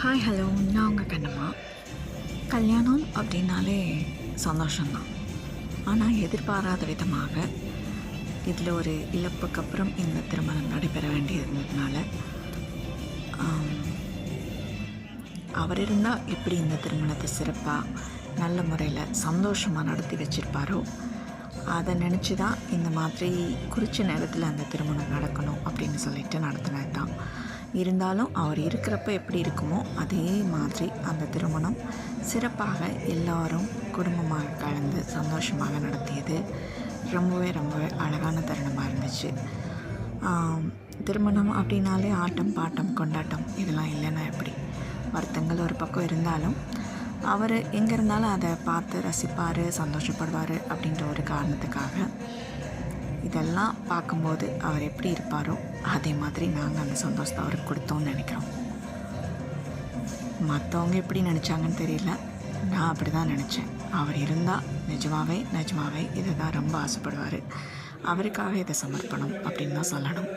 Hi hello, நான் உங்கள் கண்ணம்மா. கல்யாணம் அப்படின்னாலே சந்தோஷம்தான். ஆனால் எதிர்பாராத விதமாக இதில் ஒரு இழப்புக்கு அப்புறம் இந்த திருமணம் நடைபெற வேண்டியிருந்ததுனால அவர் இருந்தால் எப்படி இந்த திருமணத்தை சிறப்பாக நல்ல முறையில் சந்தோஷமாக நடத்தி வச்சுருப்பாரோ அதை நினச்சி தான் இந்த மாதிரி குறித்த நேரத்தில் அந்த திருமணம் நடக்கணும் அப்படின்னு சொல்லிட்டு நடத்தினது தான். இருந்தாலும் அவர் இருக்கிறப்ப எப்படி இருக்குமோ அதே மாதிரி அந்த திருமணம் சிறப்பாக எல்லாரும் குடும்பமாக கலந்து சந்தோஷமாக நடத்தியது ரொம்பவே அழகான தருணமாக இருந்துச்சு. திருமணம் அப்படின்னாலே ஆட்டம் பாட்டம் கொண்டாட்டம் இதெல்லாம் இல்லைன்னா எப்படி, வருத்தங்கள் ஒரு பக்கம் இருந்தாலும் அவர் எங்கே இருந்தாலும் அதை பார்த்து ரசிப்பார், சந்தோஷப்படுவார் அப்படின்ற ஒரு காரணத்துக்காக இதெல்லாம் பார்க்கும்போது அவர் எப்படி இருப்பாரோ அதே மாதிரி நாங்கள் அந்த சந்தோஷத்தை அவருக்கு கொடுத்தோம்னு நினைக்கிறோம். மற்றவங்க எப்படி நினச்சாங்கன்னு தெரியல, நான் அப்படி தான் நினச்சேன். அவர் இருந்தால் நிஜமாவே இதை தான் ரொம்ப ஆசைப்படுவார். அவருக்காக இதை சமர்ப்பணம் அப்படின்னு தான் சொல்லணும்.